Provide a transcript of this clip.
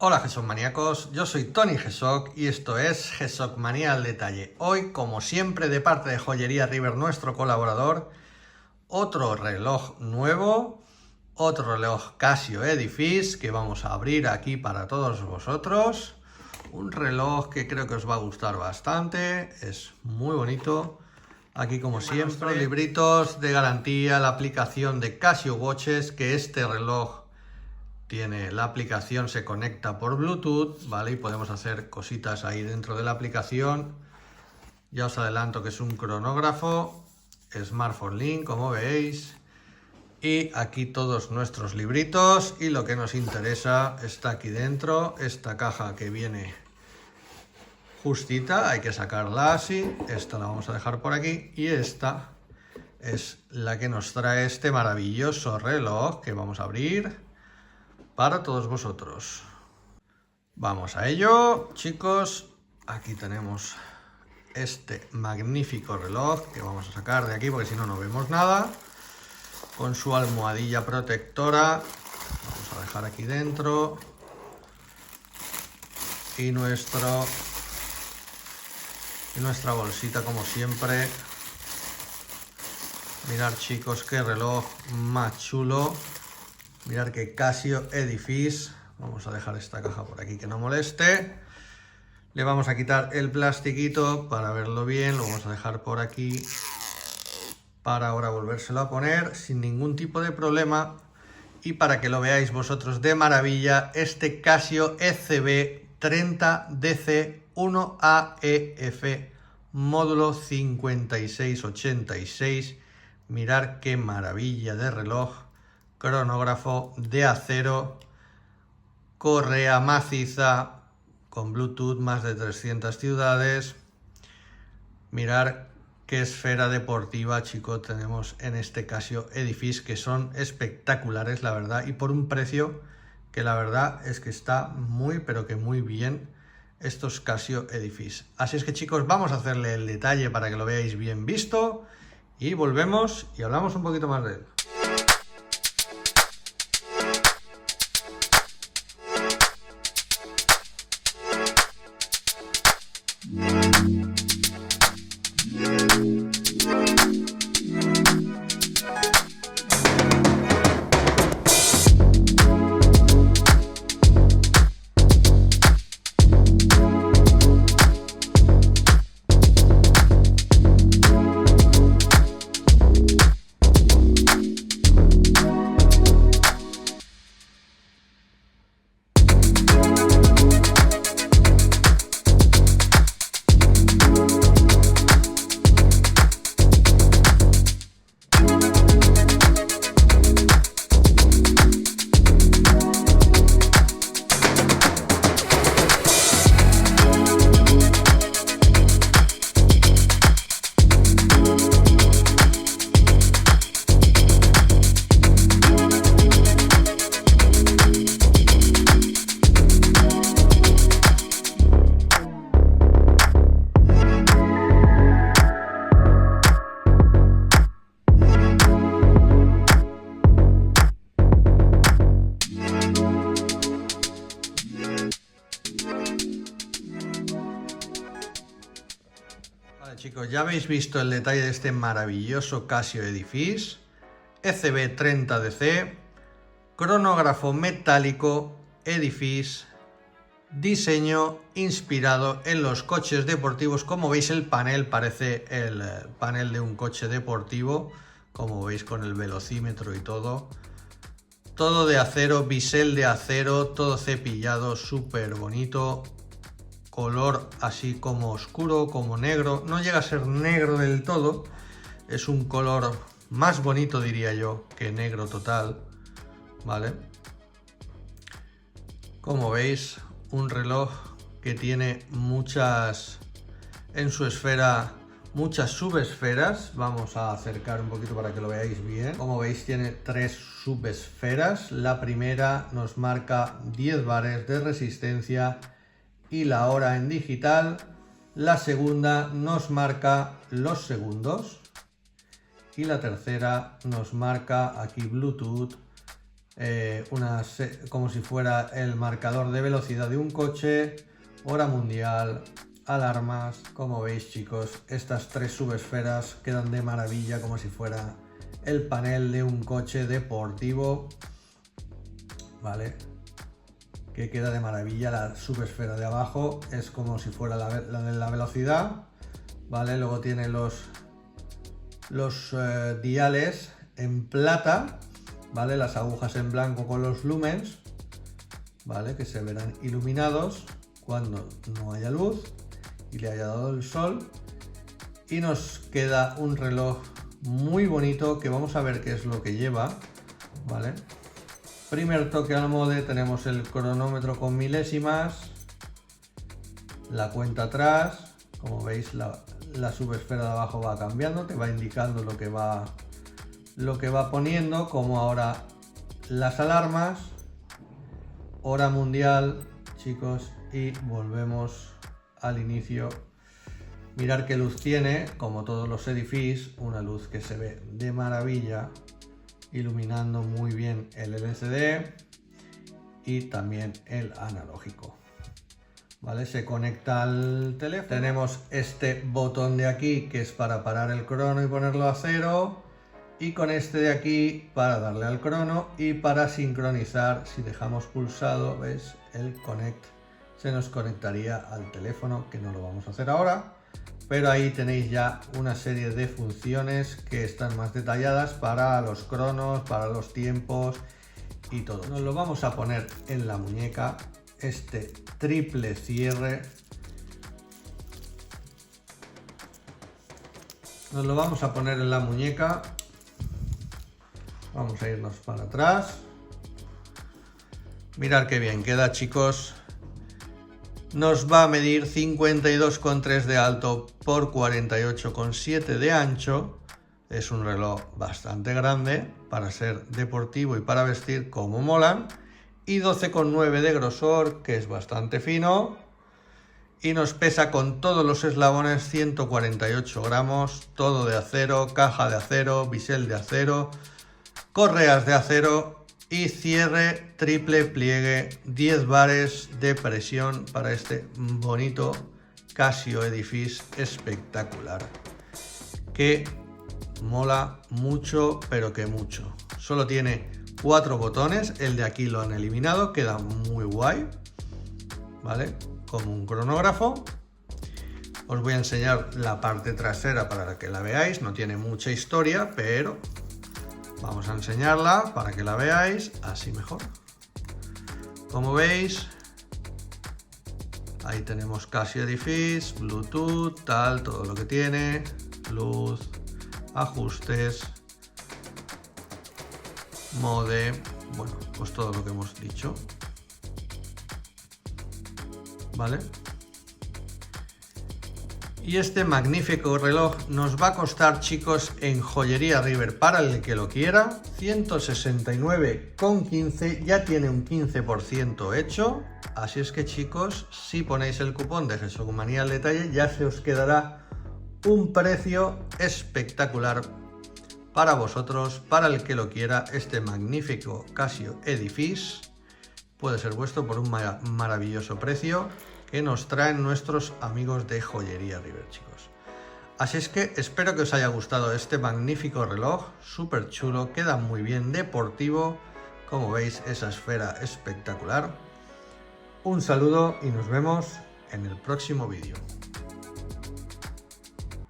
Hola GSOC maníacos, yo soy Tony GSOC y esto es GSOC Manía al Detalle. Hoy, como siempre, de parte de Joyería River, nuestro colaborador, otro reloj nuevo, otro reloj Casio Edifice que vamos a abrir aquí para todos vosotros. Un reloj que creo que os va a gustar bastante, es muy bonito. Aquí, como siempre, los libritos de garantía, la aplicación de Casio Watches, que este reloj tiene la aplicación, se conecta por Bluetooth, ¿vale? Y podemos hacer cositas ahí dentro de la aplicación. Ya os adelanto que es un cronógrafo, Smartphone Link, como veis. Y aquí todos nuestros libritos, y lo que nos interesa está aquí dentro, esta caja que viene justita, hay que sacarla así, esta la vamos a dejar por aquí, y esta es la que nos trae este maravilloso reloj que vamos a abrir para todos vosotros. Vamos a ello, chicos. Aquí tenemos este magnífico reloj que vamos a sacar de aquí porque si no, no vemos nada. Con su almohadilla protectora. Vamos a dejar aquí dentro. Y nuestra bolsita, como siempre. Mirad, chicos, qué reloj más chulo. Mirad que Casio Edifice. Vamos a dejar esta caja por aquí que no moleste. Le vamos a quitar el plastiquito para verlo bien. Lo vamos a dejar por aquí para ahora volvérselo a poner sin ningún tipo de problema. Y para que lo veáis vosotros de maravilla, este Casio ECB 30DC1AEF módulo 5686. Mirad qué maravilla de reloj. Cronógrafo de acero, correa maciza con Bluetooth, más de 300 ciudades. Mirar qué esfera deportiva, chicos, tenemos en este Casio Edifice, que son espectaculares, la verdad, y por un precio que la verdad es que está muy, pero que muy bien estos Casio Edifice. Así es que, chicos, vamos a hacerle el detalle para que lo veáis bien visto y volvemos y hablamos un poquito más de él. Chicos, ya habéis visto el detalle de este maravilloso Casio Edifice ECB 30DC, cronógrafo metálico Edifice, diseño inspirado en los coches deportivos. Como veis, el panel parece el panel de un coche deportivo, como veis, con el velocímetro y todo de acero, bisel de acero, todo cepillado, súper bonito. Color así como oscuro, como negro, no llega a ser negro del todo, es un color más bonito, diría yo, que negro total, ¿vale? Como veis, un reloj que tiene muchas, en su esfera, muchas subesferas. Vamos a acercar un poquito para que lo veáis bien. Como veis, tiene 3 subesferas. La primera nos marca 10 bares de resistencia y la hora en digital. La segunda nos marca los segundos y la tercera nos marca aquí Bluetooth como si fuera el marcador de velocidad de un coche, hora mundial, alarmas. Como veis, chicos, estas tres subesferas quedan de maravilla, como si fuera el panel de un coche deportivo, ¿vale? Que queda de maravilla. La subesfera de abajo es como si fuera la de la velocidad, ¿vale? Luego tiene los diales en plata, ¿vale? Las agujas en blanco con los lumens, ¿vale? Que se verán iluminados cuando no haya luz y le haya dado el sol. Y nos queda un reloj muy bonito que vamos a ver qué es lo que lleva, ¿vale? Primer toque al mode, tenemos el cronómetro con milésimas, la cuenta atrás. Como veis, la subesfera de abajo va cambiando, te va indicando lo que va poniendo, como ahora las alarmas, hora mundial, chicos, y volvemos al inicio. Mirar qué luz tiene, como todos los edificios, una luz que se ve de maravilla, iluminando muy bien el LCD y también el analógico, ¿vale? Se conecta al teléfono. Tenemos este botón de aquí que es para parar el crono y ponerlo a 0, y con este de aquí para darle al crono y para sincronizar. Si dejamos pulsado, ¿ves? El connect se nos conectaría al teléfono, que no lo vamos a hacer ahora. Pero ahí tenéis ya una serie de funciones que están más detalladas para los cronos, para los tiempos y todo. Nos lo vamos a poner en la muñeca, este triple cierre. Nos lo vamos a poner en la muñeca. Vamos a irnos para atrás. Mirad qué bien queda, chicos. Nos va a medir 52,3 de alto por 48,7 de ancho. Es un reloj bastante grande para ser deportivo y para vestir como molan. Y 12,9 de grosor, que es bastante fino. Y nos pesa con todos los eslabones 148 gramos. Todo de acero, caja de acero, bisel de acero, correas de acero. Y cierre triple pliegue, 10 bares de presión para este bonito Casio Edifice espectacular, que mola mucho, pero que mucho. Solo tiene 4 botones, el de aquí lo han eliminado, queda muy guay, ¿vale? Como un cronógrafo. Os voy a enseñar la parte trasera para que la veáis, no tiene mucha historia, pero vamos a enseñarla para que la veáis así mejor. Como veis, ahí tenemos Casio Edifice, Bluetooth, tal, todo lo que tiene, luz, ajustes, mode, bueno, pues todo lo que hemos dicho, ¿vale? Y este magnífico reloj nos va a costar, chicos, en Joyería River, para el que lo quiera, 169,15, ya tiene un 15% hecho. Así es que, chicos, si ponéis el cupón de GESOCmanía al detalle, ya se os quedará un precio espectacular para vosotros, para el que lo quiera. Este magnífico Casio Edifice puede ser vuestro por un maravilloso precio que nos traen nuestros amigos de Joyería River, chicos. Así es que espero que os haya gustado este magnífico reloj, súper chulo, queda muy bien, deportivo, como veis, esa esfera espectacular. Un saludo y nos vemos en el próximo vídeo.